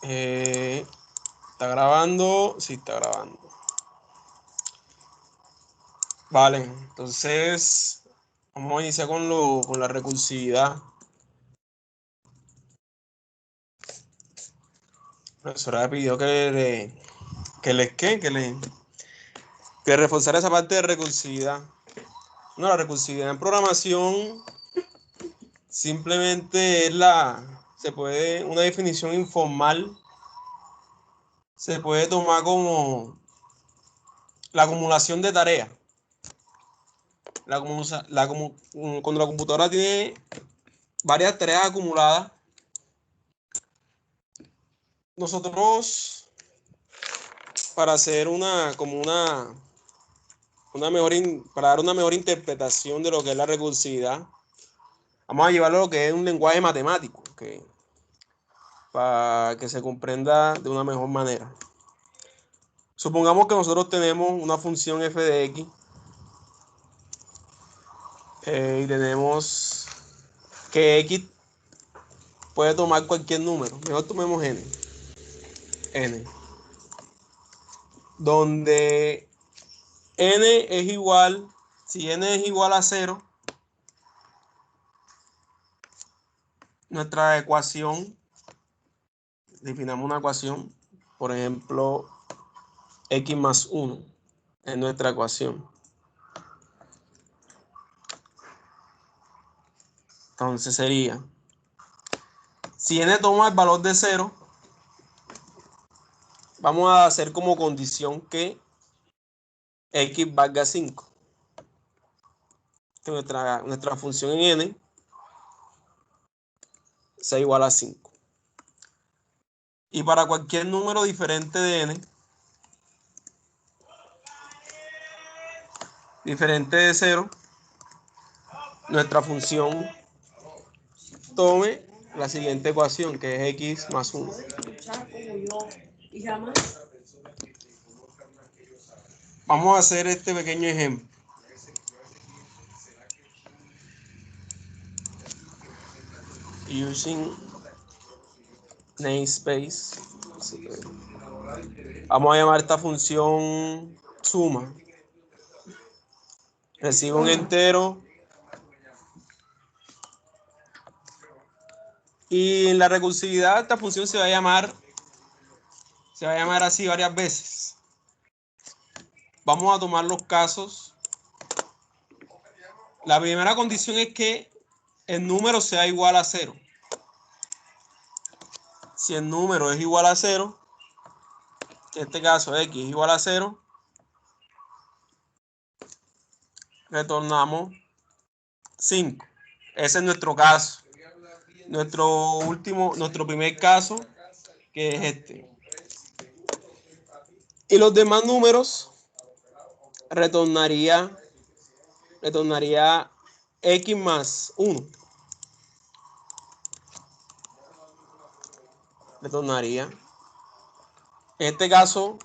¿Está grabando? Sí, está grabando. Vale, entonces vamos a iniciar con la recursividad. La profesora me pidió que reforzara esa parte de recursividad. No, la recursividad en programación simplemente es una definición informal, se puede tomar como la acumulación de tareas. Cuando la computadora tiene varias tareas acumuladas, nosotros para hacer para dar una mejor interpretación de lo que es la recursividad, vamos a llevarlo a lo que es un lenguaje matemático, para que se comprenda de una mejor manera. Supongamos que nosotros tenemos una función f de x y tenemos que x puede tomar cualquier número. Mejor tomemos n, donde n es igual, si n es igual a 0, nuestra ecuación, definamos una ecuación, por ejemplo, x más 1 es nuestra ecuación. Entonces sería, si n toma el valor de 0, vamos a hacer como condición que x valga 5. Que nuestra función en n sea igual a 5. Y para cualquier número diferente de n, diferente de 0, nuestra función tome la siguiente ecuación, que es x más 1. Vamos a hacer este pequeño ejemplo. Using namespace. Vamos a llamar esta función suma. Recibe un entero. Y en la recursividad esta función se va a llamar así varias veces. Vamos a tomar los casos. La primera condición es que el número sea igual a 0. Si el número es igual a 0, en este caso x es igual a 0, retornamos 5. Ese es nuestro caso. Nuestro primer caso, que es este. Y los demás números retornaría x más 1. Retornaría, en este caso,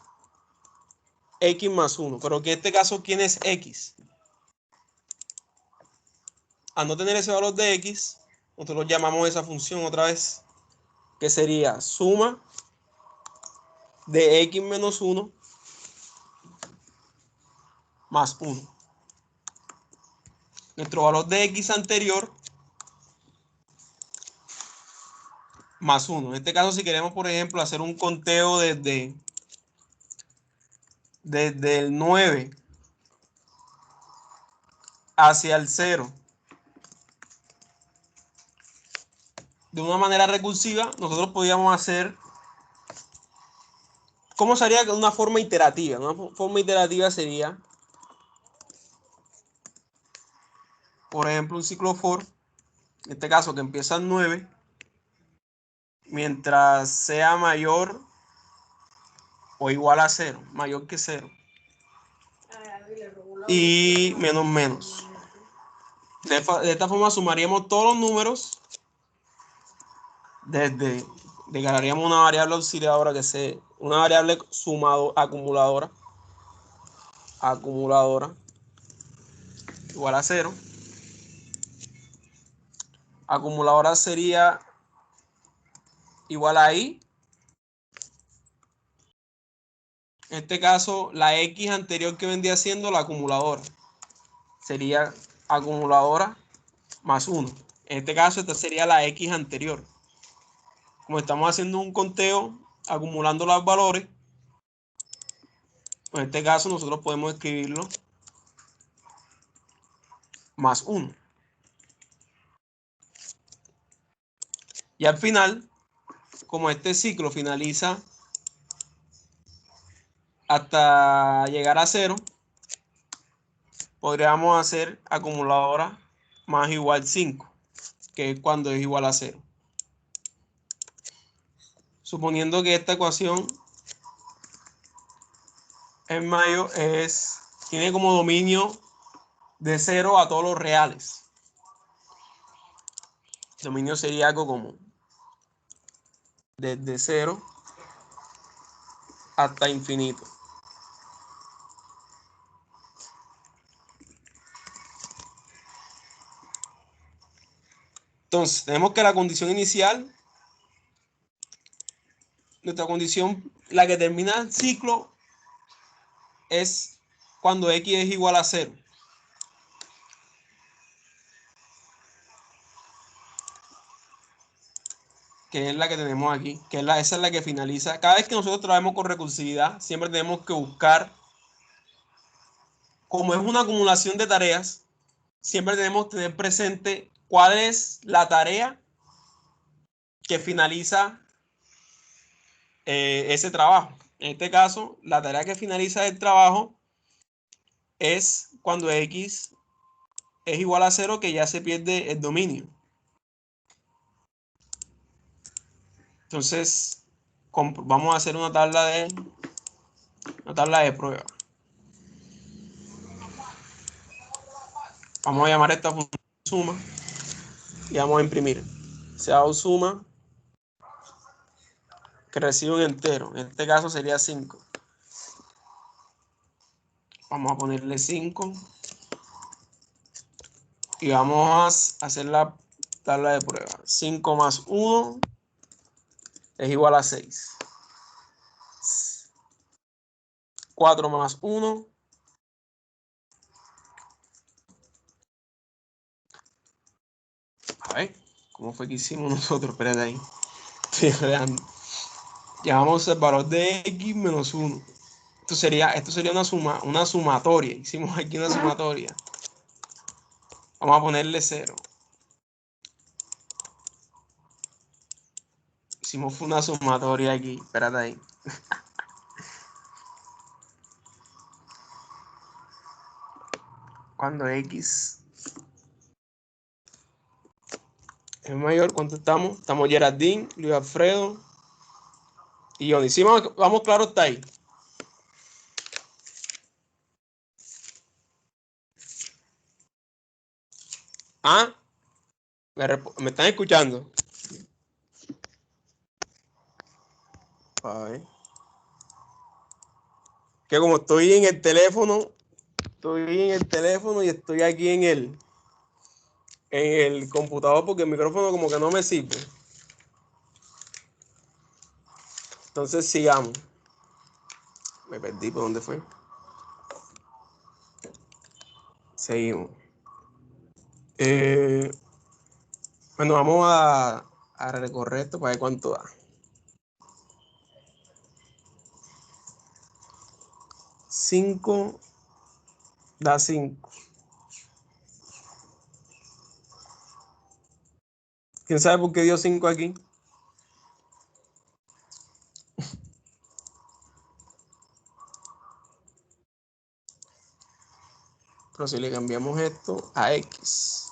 x más 1. Pero que en este caso, ¿quién es x? Al no tener ese valor de x, nosotros llamamos esa función otra vez, que sería suma de x menos 1 más 1. Nuestro valor de x anterior más 1. En este caso, si queremos, por ejemplo, hacer un conteo desde el 9 hacia el 0 de una manera recursiva, nosotros podríamos hacer, ¿cómo sería de una forma iterativa? Una forma iterativa sería, por ejemplo, un ciclo for, en este caso que empieza en 9, mientras sea mayor o igual a 0, mayor que 0, y menos menos. De esta forma sumaríamos todos los números declararíamos una variable auxiliadora una variable acumuladora igual a 0. Acumuladora sería igual a i En este caso, la X anterior que vendría siendo la acumuladora. Sería acumuladora más 1. En este caso, esta sería la X anterior. Como estamos haciendo un conteo, acumulando los valores, en este caso nosotros podemos escribirlo más 1. Y al final, como este ciclo finaliza hasta llegar a 0, podríamos hacer acumuladora más igual 5, que es cuando es igual a 0. Suponiendo que esta ecuación en mayo tiene como dominio de 0 a todos los reales. El dominio sería algo como desde 0 hasta infinito. Entonces, tenemos que la condición inicial, nuestra condición, la que termina el ciclo, es cuando X es igual a 0. Que es la que tenemos aquí, esa es la que finaliza. Cada vez que nosotros trabajamos con recursividad, siempre tenemos que buscar, como es una acumulación de tareas, siempre tenemos que tener presente cuál es la tarea que finaliza ese trabajo. En este caso, la tarea que finaliza el trabajo es cuando X es igual a 0, que ya se pierde el dominio. Entonces, vamos a hacer una tabla de prueba. Vamos a llamar esta función suma y vamos a imprimir. Sea suma que recibe un entero. En este caso sería 5. Vamos a ponerle 5 y vamos a hacer la tabla de prueba. 5 más 1 es igual a 6. 4 más 1 a ver, ¿cómo fue que hicimos nosotros? Espérate ahí. Estoy creando. Llamamos el valor de X menos 1. Esto sería una sumatoria. Hicimos aquí una sumatoria. Vamos a ponerle 0. Hicimos una sumatoria aquí. Espérate ahí. Cuando X es mayor, ¿cuánto estamos? Estamos Geraldine, Luis Alfredo y Johnny. Sí, vamos claro hasta ahí. ¿Ah? ¿Me están escuchando? A ver. Que como estoy en el teléfono y estoy aquí en el computador porque el micrófono como que no me sirve. Entonces sigamos. Me perdí, ¿por dónde fue? Seguimos. Bueno, vamos a recorrer esto para ver cuánto da. 5 da 5. ¿Quién sabe por qué dio 5 aquí? Pero si le cambiamos esto a X,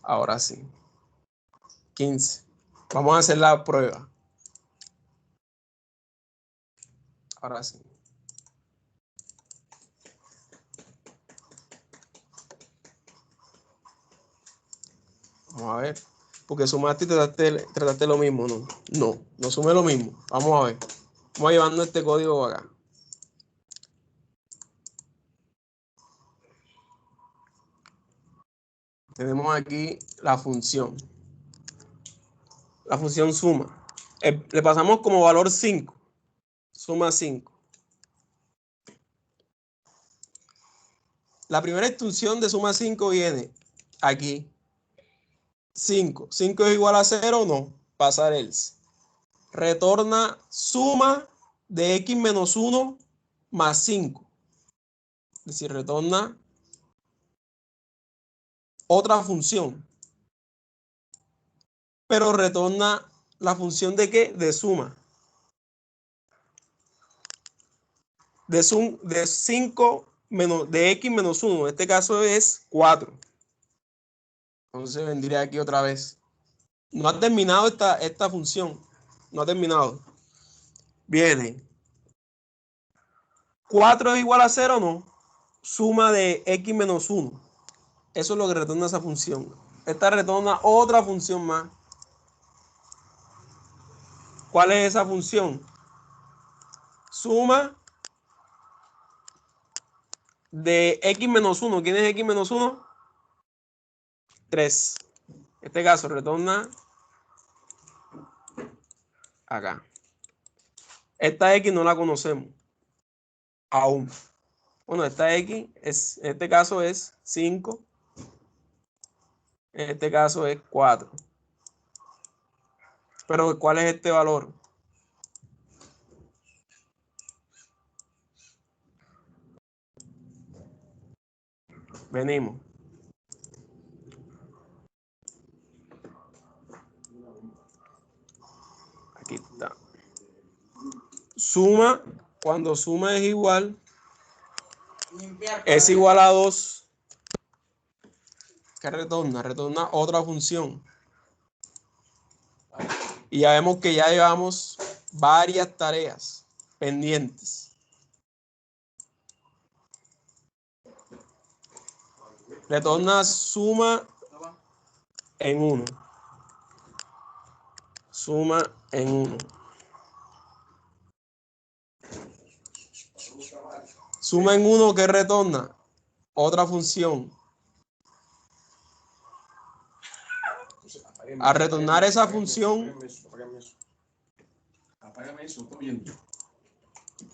ahora sí. 15. Vamos a hacer la prueba. Ahora sí. Vamos a ver. Porque sumaste y trataste lo mismo, ¿no? No sumé lo mismo. Vamos a ver. Vamos llevando este código acá. Tenemos aquí la función. La función suma. Le pasamos como valor 5. Suma 5. La primera instrucción de suma 5 viene aquí. 5. 5 es igual a 0, no. Pasar else. Retorna suma de x menos 1 más 5. Es decir, retorna otra función. Pero retorna la función de qué? De suma. De 5 menos de x menos 1. En este caso es 4. Entonces vendría aquí otra vez. No ha terminado esta función. No ha terminado. Viene. 4 es igual a 0, no. Suma de x menos 1. Eso es lo que retorna esa función. Esta retorna otra función más. ¿Cuál es esa función? Suma de x menos 1. ¿Quién es x menos 1? 3. En este caso retorna acá. Esta x no la conocemos aún. Bueno, esta x en este caso es 5. En este caso es 4. Pero ¿cuál es este valor? Venimos. Aquí está. Suma, cuando suma es igual a 2. ¿Qué retorna? Retorna otra función. Y ya vemos que ya llevamos varias tareas pendientes. Retorna suma en 1. Suma en 1. Suma en 1, ¿qué retorna? Otra función. Al retornar esa función,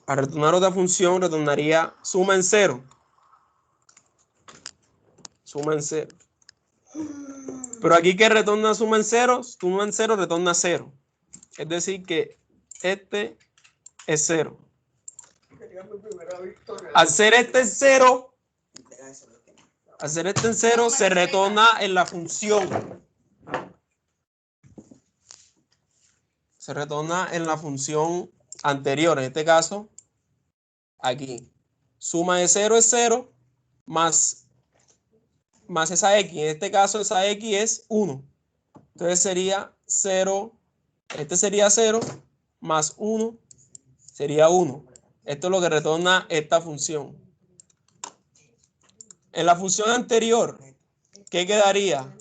al retornar otra función, retornaría suma en 0. Suma en 0. Pero aquí que retorna suma en 0, suma en 0 retorna 0. Es decir que este es 0. Al ser este 0, se retorna en la función. Se retorna en la función anterior. En este caso, aquí. Suma de 0 es 0 más esa x. En este caso, esa x es 1. Entonces sería 0. Este sería 0 más 1 sería 1. Esto es lo que retorna esta función. En la función anterior, ¿qué quedaría?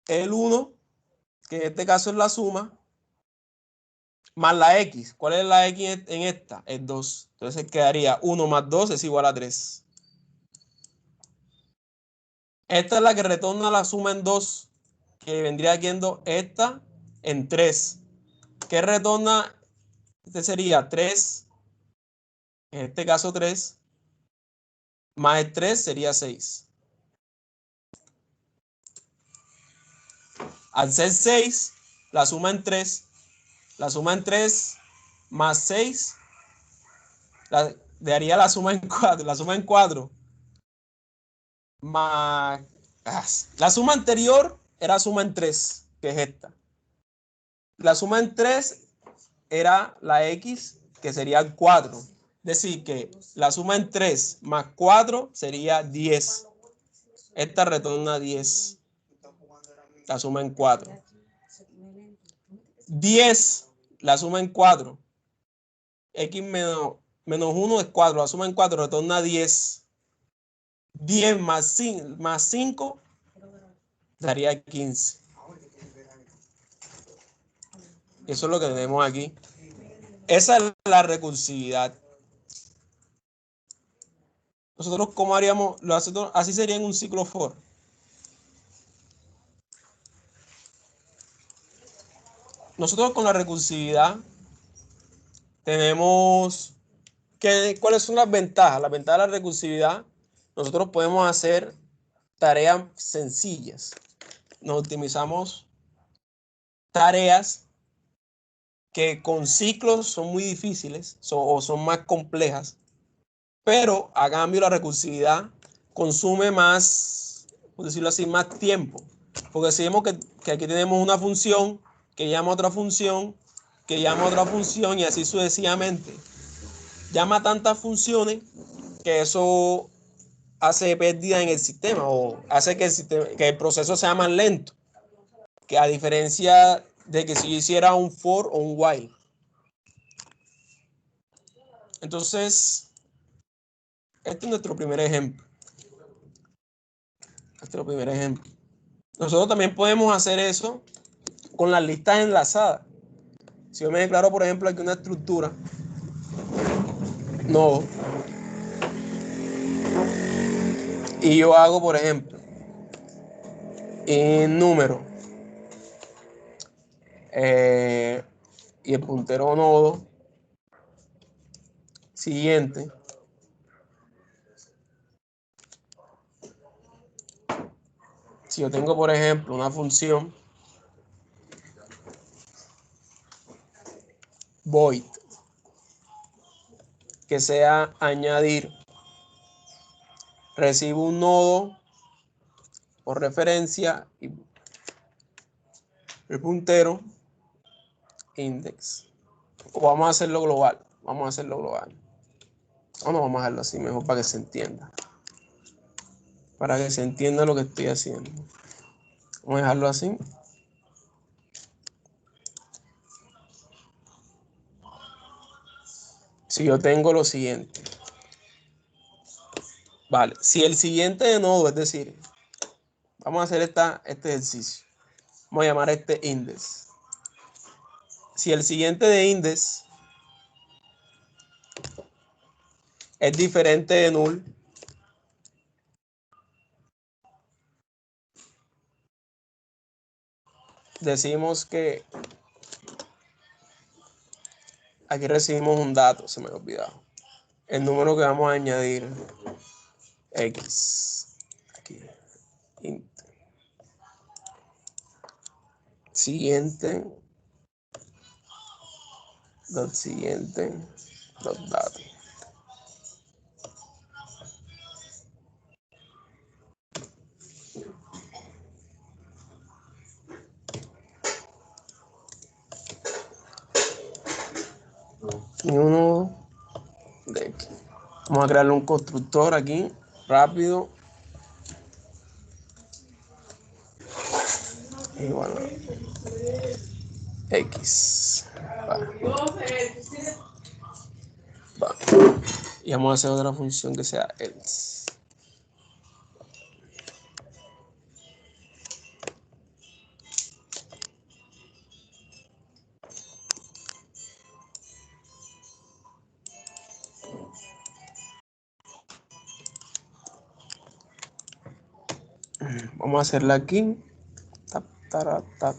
El 1, que en este caso es la suma, más la x. ¿Cuál es la x en esta? Es 2. Entonces quedaría 1 más 2 es igual a 3. Esta es la que retorna la suma en 2, que vendría siendo esta en 3. ¿Qué retorna? Este sería 3, en este caso 3, más el 3 sería 6. Al ser 6, la suma en 3 más 6 daría la suma en 4. La suma en 4 más... La suma anterior era suma en 3, que es esta. La suma en 3 era la x, que sería 4. Es decir, que la suma en 3 más 4 sería 10. Esta retorna 10. La suma en 4. 10, la suma en 4. X menos 1 es 4. La suma en 4 retorna 10. 10 más 5 daría 15. Eso es lo que tenemos aquí. Esa es la recursividad. Nosotros, ¿cómo haríamos? Así sería en un ciclo for. Nosotros con la recursividad tenemos ¿Cuáles son las ventajas? Las ventajas de la recursividad. Nosotros podemos hacer tareas sencillas. Nos optimizamos tareas que con ciclos son muy difíciles o son más complejas, pero a cambio la recursividad consume más, por decirlo así, más tiempo. Porque si vemos que aquí tenemos una función que llama a otra función, que llama a otra función y así sucesivamente. Llama tantas funciones que eso hace pérdida en el sistema o hace que el proceso sea más lento, que a diferencia de que si yo hiciera un for o un while. Entonces, este es nuestro primer ejemplo. Nosotros también podemos hacer eso con las listas enlazadas. Si yo me declaro, por ejemplo, aquí una estructura, no, y yo hago, por ejemplo, en número, y el puntero nodo siguiente, si yo tengo, por ejemplo, una función void que sea añadir, recibo un nodo por referencia y el puntero index. O vamos a hacerlo global. O no, vamos a hacerlo así mejor para que se entienda. Para que se entienda lo que estoy haciendo. Vamos a dejarlo así. Si yo tengo lo siguiente. Vale, si el siguiente de nodo, es decir, vamos a hacer este ejercicio. Vamos a llamar este index. Si el siguiente de index es diferente de null, decimos que aquí recibimos un dato, se me ha olvidado. El número que vamos a añadir, X. Aquí, int. Siguiente, dato. Y uno de aquí. Vamos a crearle un constructor aquí, rápido. Y bueno, X. Va. Y vamos a hacer otra función que sea else. Vamos a hacerla aquí. Tap, tap, tap.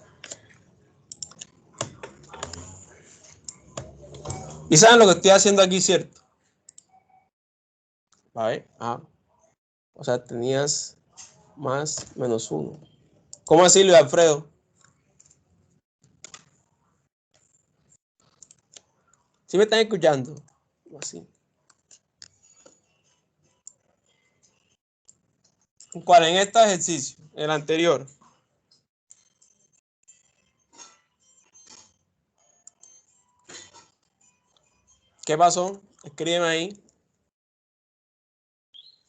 Y saben lo que estoy haciendo aquí, ¿cierto? ¿Vale? O sea, tenías más menos 1. ¿Cómo así, Luis Alfredo? ¿Sí me están escuchando? Así. ¿Cuál? En este ejercicio, el anterior. ¿Qué pasó? Escríbeme ahí.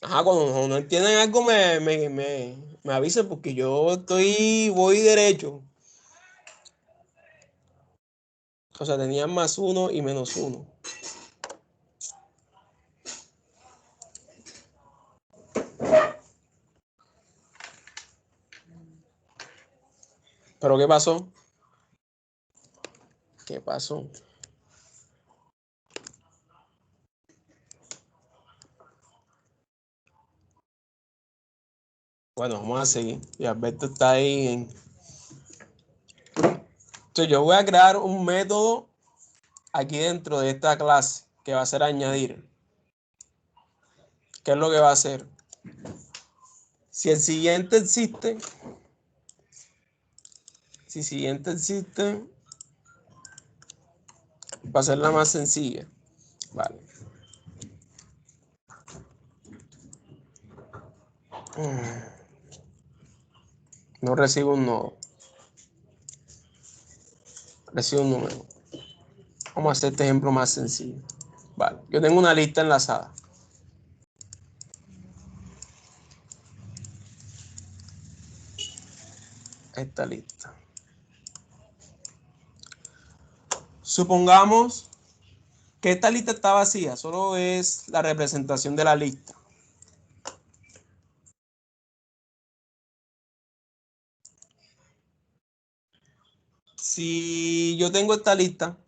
Cuando no entienden algo me avisen porque yo voy derecho. O sea, tenían más 1 y menos 1. ¿Pero qué pasó? ¿Qué pasó? Bueno, vamos a seguir. Y Alberto está ahí Entonces yo voy a crear un método aquí dentro de esta clase. que va a ser añadir. ¿Qué es lo que va a hacer? Si el siguiente existe, si el siguiente existe, va a ser la más sencilla. Vale. No recibo un nodo. Recibo un número. Vamos a hacer este ejemplo más sencillo. Vale. Yo tengo una lista enlazada. Esta lista. Supongamos que esta lista está vacía. Solo es la representación de la lista. Si yo tengo esta lista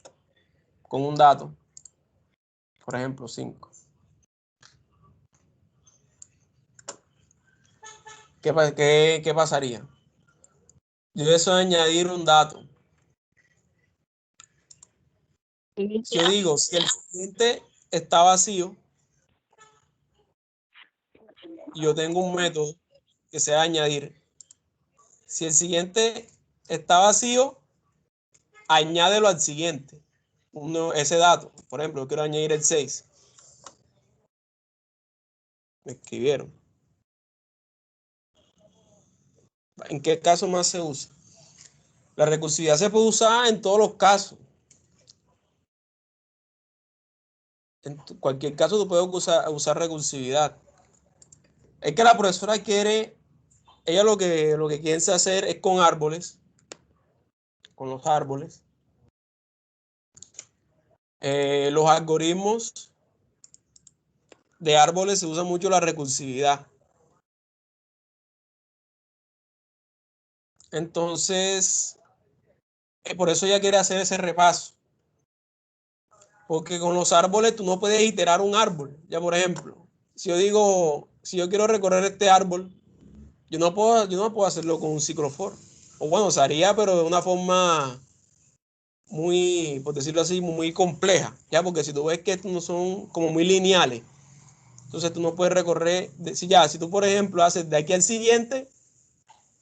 con un dato, por ejemplo, 5. ¿Qué pasaría? Yo deseo añadir un dato. Si yo digo, si el siguiente está vacío, yo tengo un método que sea añadir. Si el siguiente está vacío, añádelo al siguiente. Ese dato. Por ejemplo, yo quiero añadir el 6. Me escribieron. ¿En qué caso más se usa? La recursividad se puede usar en todos los casos. En cualquier caso tú puedes usar recursividad. Es que la profesora quiere, ella lo que quiere hacer es con árboles, con los árboles. Los algoritmos de árboles se usa mucho la recursividad. Entonces, por eso ella quiere hacer ese repaso. Porque con los árboles tú no puedes iterar un árbol. Ya, por ejemplo, si yo digo, si yo quiero recorrer este árbol, yo no puedo hacerlo con un ciclo for. O bueno, se haría, pero de una forma muy, por decirlo así, muy compleja. Ya, porque si tú ves que estos no son como muy lineales, entonces tú no puedes recorrer. Si tú, por ejemplo, haces de aquí al siguiente,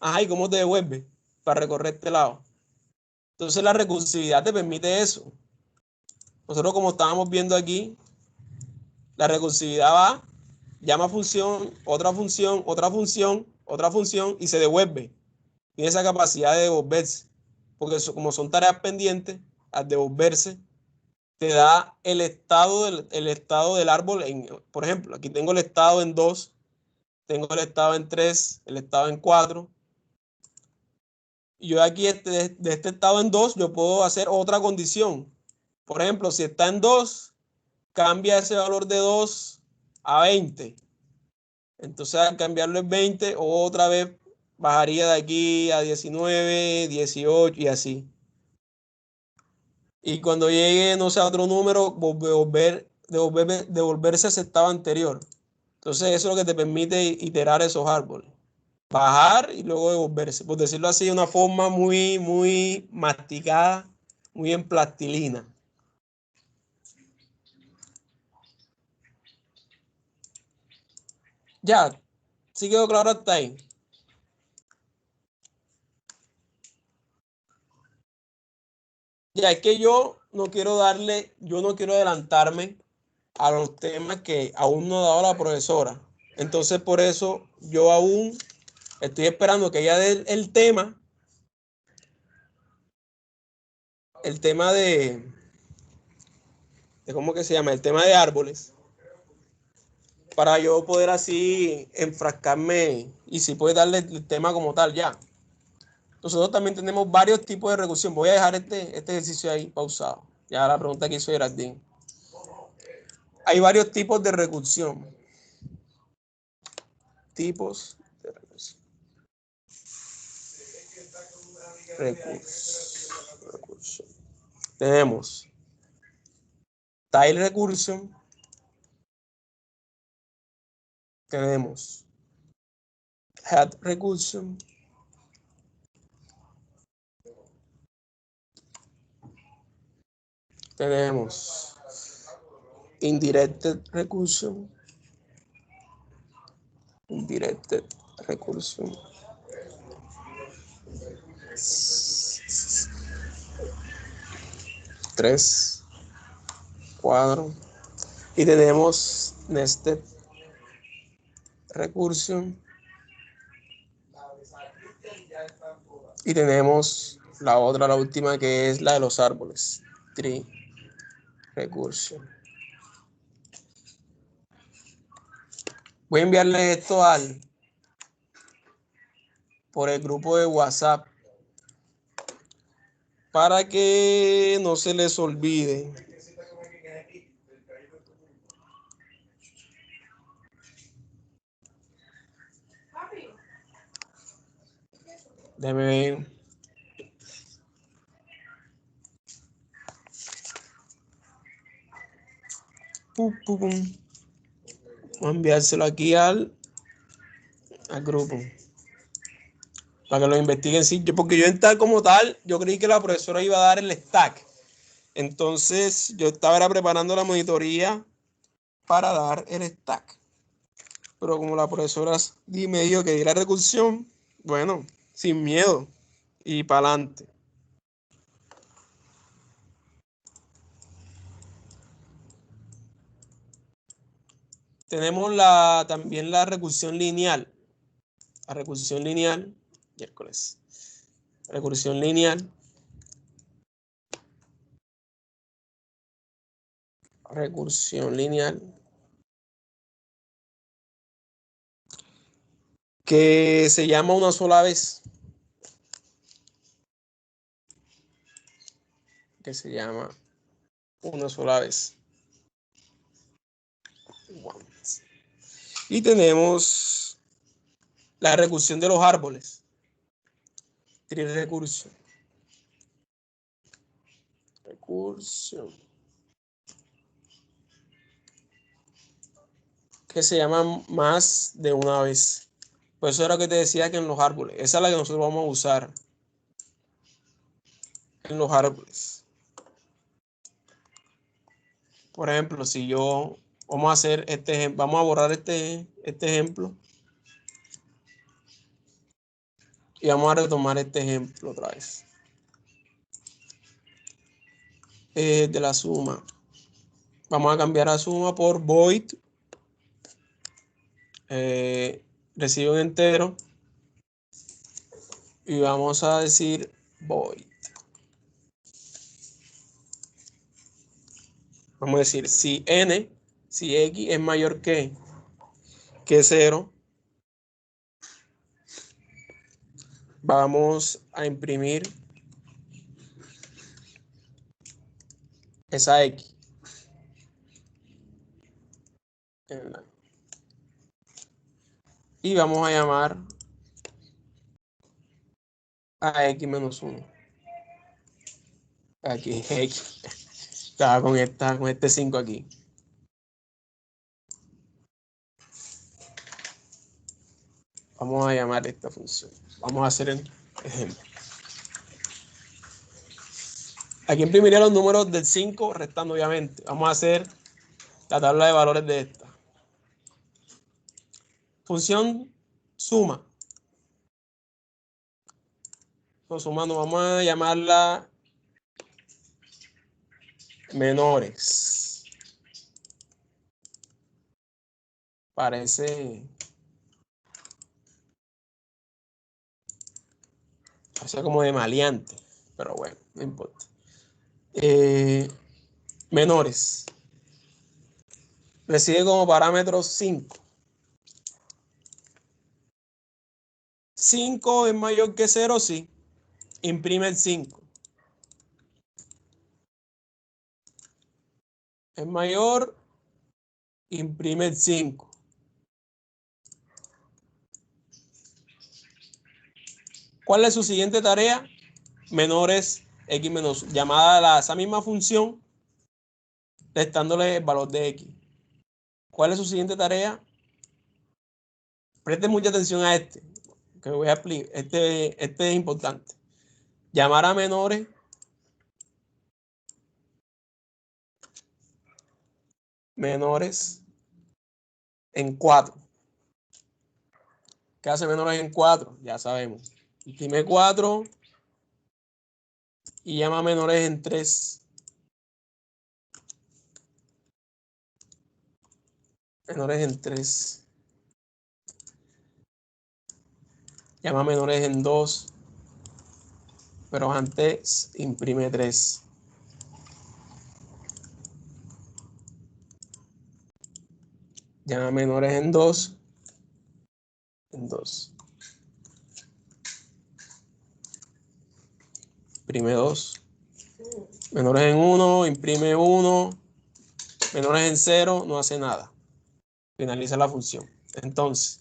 ajá, ¿y cómo te devuelves para recorrer este lado? Entonces la recursividad te permite eso. Nosotros, como estábamos viendo aquí, la recursividad va, llama función, otra función, otra función, otra función y se devuelve. Tiene esa capacidad de devolverse. Porque como son tareas pendientes, al devolverse, te da el estado del árbol. Por ejemplo, aquí tengo el estado en 2, tengo el estado en 3, el estado en 4. Y yo aquí de este estado en 2, yo puedo hacer otra condición. Por ejemplo, si está en 2, cambia ese valor de 2 a 20. Entonces, al cambiarlo en 20, otra vez bajaría de aquí a 19, 18 y así. Y cuando llegue, no sé, a otro número, devolverse a ese estado anterior. Entonces, eso es lo que te permite iterar esos árboles. Bajar y luego devolverse. Por decirlo así, de una forma muy, muy masticada, muy en plastilina. Ya, sí quedó claro hasta ahí. Ya, es que yo no quiero adelantarme a los temas que aún no ha dado la profesora. Entonces, por eso yo aún estoy esperando que ella dé el tema de ¿cómo que se llama? El tema de árboles, para yo poder así enfrascarme y si puede darle el tema como tal ya. Nosotros también tenemos varios tipos de recursión. Voy a dejar este ejercicio ahí pausado. Ya la pregunta que hizo Geraldine. Hay varios tipos de recursión. Tipos de recursión. Recursión. Tenemos tile recursion. Tenemos head recursion. Tenemos indirected recursion. Indirected recursion. 3, 4. Y tenemos nested recursion. Y tenemos la otra, la última, que es la de los árboles. Tree recursion. Voy a enviarle esto por el grupo de WhatsApp para que no se les olvide. Déjame ver. Vamos a enviárselo aquí al grupo para que lo investiguen. Sí, porque yo en tal como tal, yo creí que la profesora iba a dar el stack. Entonces yo estaba preparando la monitoría para dar el stack. Pero como la profesora me dijo que diera recursión, bueno, sin miedo y para adelante. Tenemos también la recursión lineal. La recursión lineal, miércoles. Recursión lineal. Recursión lineal. Que se llama una sola vez. Que se llama una sola vez. Y tenemos la recursión de los árboles. Tree recursión. Recursión. Que se llama más de una vez. Por eso era que te decía que en los árboles. Esa es la que nosotros vamos a usar. En los árboles. Por ejemplo, si yo vamos a hacer este ejemplo, vamos a borrar este ejemplo y vamos a retomar este ejemplo otra vez. De la suma. Vamos a cambiar a suma por void. Recibe un entero. Y vamos a decir void. Vamos a decir si n, si x es mayor que 0, vamos a imprimir esa x. Y vamos a llamar a x menos 1. Aquí x. Estaba con este 5 aquí. Vamos a llamar esta función. Vamos a hacer el ejemplo. Aquí imprimiría los números del 5 restando, obviamente. Vamos a hacer la tabla de valores de esta. Función suma. Sumando, vamos a llamarla menores. Parece como de maleante, pero bueno, no importa. Menores. Recibe como parámetro 5. 5 es mayor que 0, sí. Imprime el 5. Es mayor, imprime el 5. ¿Cuál es su siguiente tarea? Menores x menos, llamada a esa misma función, restándole el valor de x. ¿Cuál es su siguiente tarea? Preste mucha atención a que voy a explicar. Este es importante. Llamar a menores menores en 4. ¿Qué hace menores en 4? Ya sabemos. Imprime 4 y llama menores en 3. Menores en 3. Llama menores en 2. Pero antes imprime 3. Llama menores en 2. En 2. Imprime 2. Menores en 1, imprime 1. Menores en 0, no hace nada. Finaliza la función. Entonces,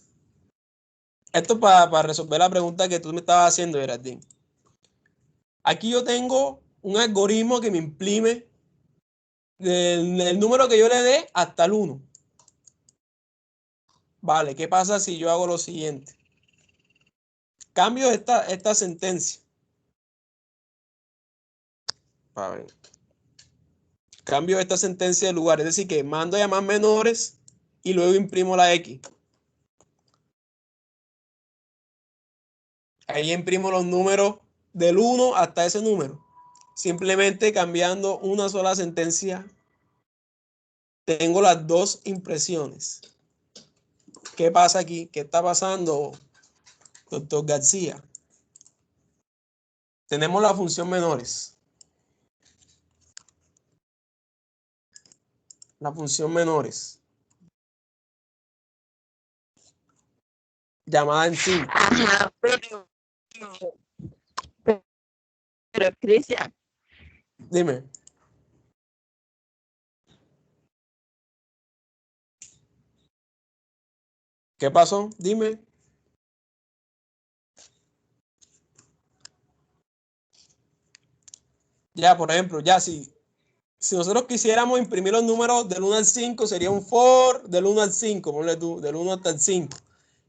esto para resolver la pregunta que tú me estabas haciendo, Geraldine. Aquí yo tengo un algoritmo que me imprime del número que yo le dé hasta el 1. Vale, ¿qué pasa si yo hago lo siguiente? Cambio esta sentencia. A ver. Cambio esta sentencia de lugar, es decir, que mando a llamar menores y luego imprimo la X. Ahí imprimo los números del 1 hasta ese número. Simplemente cambiando una sola sentencia, tengo las dos impresiones. ¿Qué pasa aquí? ¿Qué está pasando, doctor García? Tenemos la función menores. La función menores. Llamada en 5. Ajá, pero Cristian, Dime. ¿Qué pasó? Dime. Ya, por ejemplo, ya si nosotros quisiéramos imprimir los números del 1 al 5, sería un for del 1 al 5, ponle tú, del 1 hasta el 5.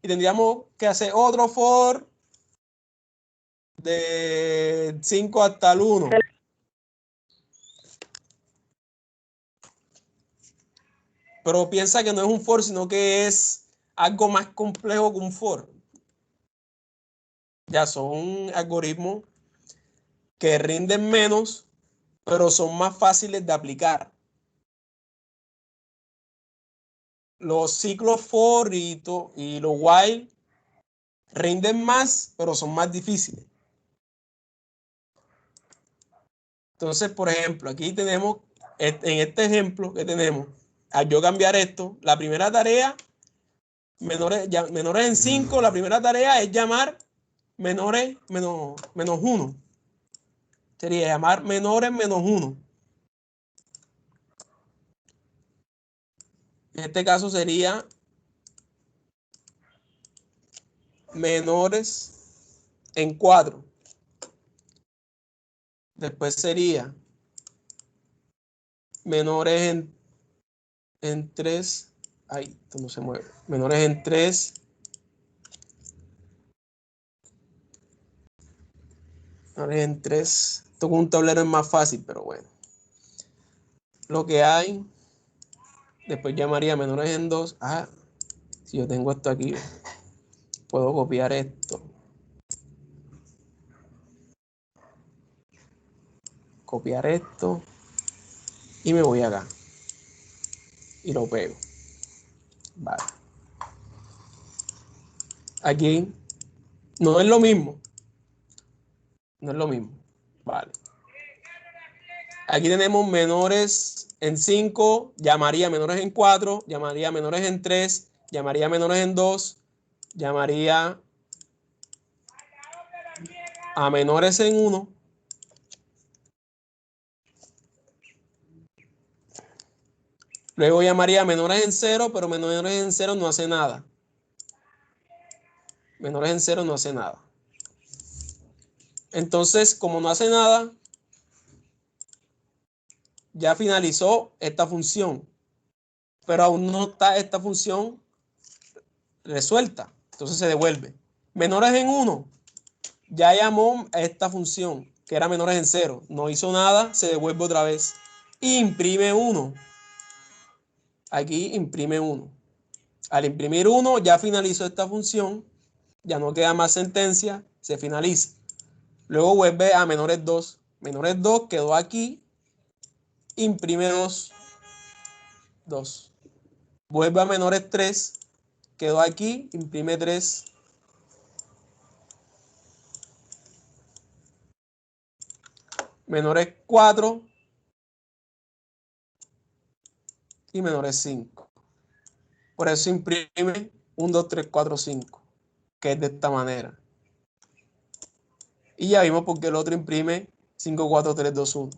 Y tendríamos que hacer otro for de 5 hasta el 1. Pero piensa que no es un for, sino que es algo más complejo que un for. Ya son algoritmos que rinden menos, pero son más fáciles de aplicar. Los ciclos for y los while rinden más, pero son más difíciles. Entonces, por ejemplo, aquí tenemos, en este ejemplo que tenemos, al yo cambiar esto, la primera tarea, menores en 5, la primera tarea es llamar menores menos 1. Sería llamar menores menos 1. En este caso sería menores en 4. Después sería menores en 3. Ay, esto no se mueve. Menores en 3. Menores en 3. Esto con un tablero es más fácil, pero bueno. Lo que hay. Después llamaría menores en 2. Ah, si yo tengo esto aquí, puedo copiar esto. Copiar esto. Y me voy acá. Y lo pego. Vale. Aquí no es lo mismo. No es lo mismo. Vale. Aquí tenemos menores en 5, llamaría menores en 4, llamaría menores en 3, llamaría menores en 2, llamaría a menores en 1. Luego llamaría a menores en 0, pero menores en 0 no hace nada. Menores en 0 no hace nada. Entonces, como no hace nada, ya finalizó esta función, pero aún no está esta función resuelta. Entonces se devuelve. Menores en 1, ya llamó a esta función, que era menores en 0. No hizo nada, se devuelve otra vez. Imprime 1. aquí imprime 1. Al imprimir 1 ya finalizó esta función, ya no queda más sentencia, se finaliza. Luego vuelve a menores 2. Menores 2 quedó aquí, imprime 2. 2. Vuelve a menores 3, quedó aquí, imprime 3. Menores 4 y menores 5. Por eso imprime 1, 2, 3, 4, 5, que es de esta manera. Y ya vimos por qué el otro imprime 5, 4, 3, 2, 1.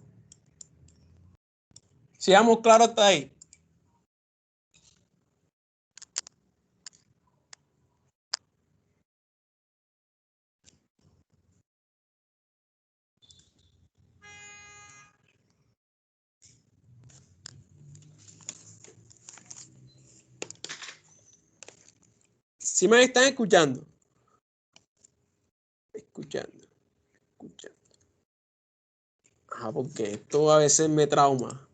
Sigamos claro hasta ahí. ¿Sí me están escuchando? Escuchando. Porque esto a veces me trauma.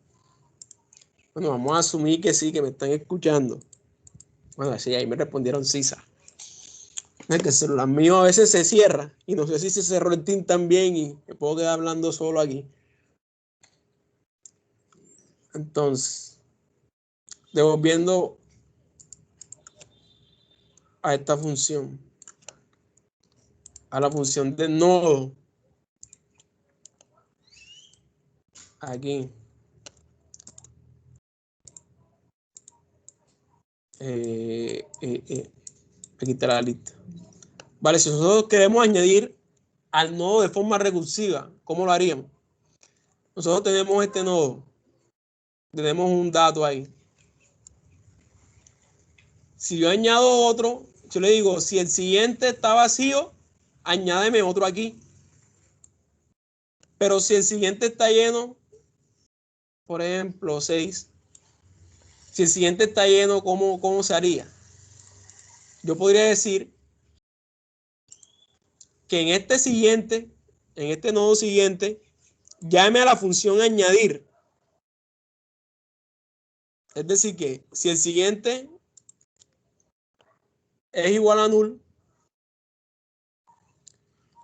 Bueno, vamos a asumir que sí, que me están escuchando. Bueno, sí, ahí me respondieron Sisa. Es que el celular mío a veces se cierra y no sé si se cerró el Team también y me puedo quedar hablando solo aquí. Entonces, devolviendo a esta función, a la función de nodo, aquí, aquí está la lista. Vale, si nosotros queremos añadir al nodo de forma recursiva, ¿cómo lo haríamos? Nosotros tenemos este nodo, tenemos un dato ahí. Si yo añado otro, yo le digo, si el siguiente está vacío, añádeme otro aquí. Pero si el siguiente está lleno, por ejemplo, 6, si el siguiente está lleno, ¿cómo se haría? Yo podría decir que en este nodo siguiente, llame a la función añadir. Es decir, que si el siguiente es igual a null,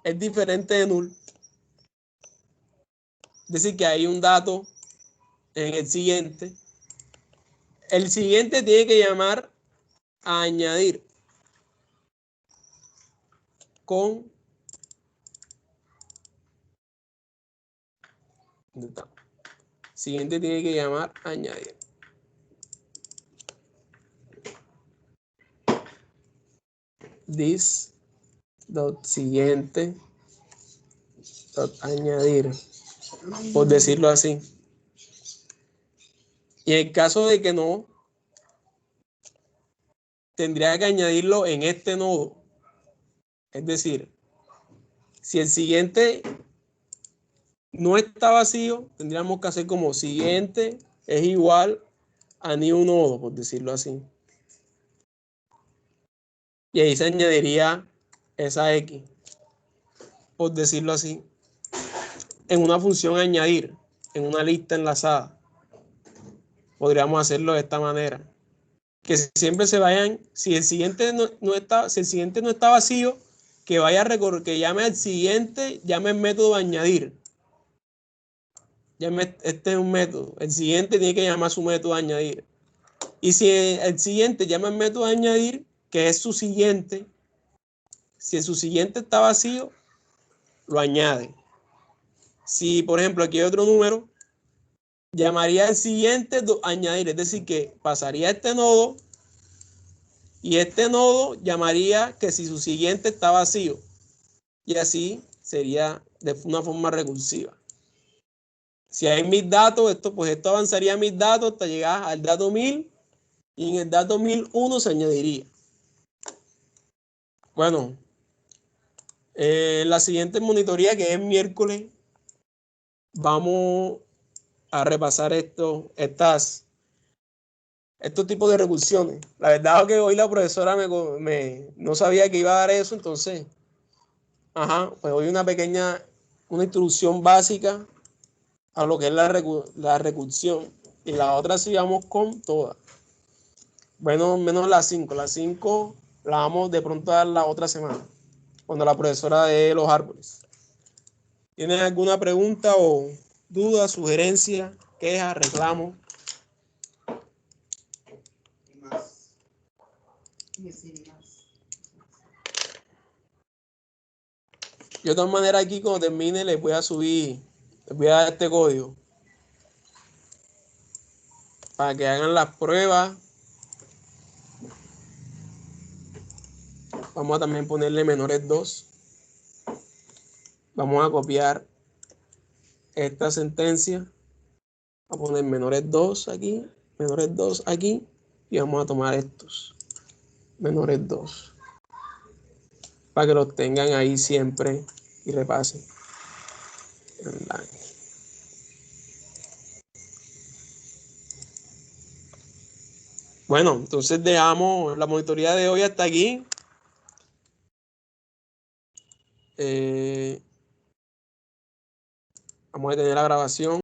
es diferente de null. Es decir, que hay un dato en el siguiente. El siguiente tiene que llamar a añadir con siguiente tiene que llamar a añadir. This dot siguiente dot añadir, por decirlo así. Y en el caso de que no, tendría que añadirlo en este nodo. Es decir, si el siguiente no está vacío, tendríamos que hacer como siguiente es igual a new nodo, por decirlo así. Y ahí se añadiría esa X, por decirlo así, en una función añadir, en una lista enlazada. Podríamos hacerlo de esta manera. Que siempre se vayan, si el siguiente no está vacío, que vaya a recorrer, que llame al siguiente, llame el método añadir. Este es un método. El siguiente tiene que llamar su método añadir. Y si el siguiente llama el método añadir, que es su siguiente, si su siguiente está vacío, lo añade. Si, por ejemplo, aquí hay otro número, llamaría el siguiente añadir, es decir, que pasaría este nodo y este nodo llamaría que si su siguiente está vacío. Y así sería de una forma recursiva. Si hay 1000 datos, esto avanzaría a 1000 datos hasta llegar al dato 1000 y en el dato 1001 se añadiría. Bueno, la siguiente monitoría, que es miércoles, vamos a repasar estos tipos de recursiones. La verdad es que hoy la profesora no sabía que iba a dar eso, entonces, pues hoy una introducción básica a lo que es la recursión. Y la otra sí vamos con todas. Bueno, menos las 5. Las 5 la vamos de pronto a dar la otra semana, cuando la profesora dé los árboles. ¿Tienes alguna pregunta o duda, sugerencia, queja, reclamo? Yo de todas maneras aquí cuando termine les voy a subir, les voy a dar este código para que hagan las pruebas. Vamos a también ponerle menores 2. Vamos a copiar esta sentencia. A poner menores 2 aquí, menores 2 aquí. Y vamos a tomar estos, menores 2. Para que los tengan ahí siempre y repasen. Bueno, entonces dejamos la monitoría de hoy hasta aquí. Vamos a detener la grabación.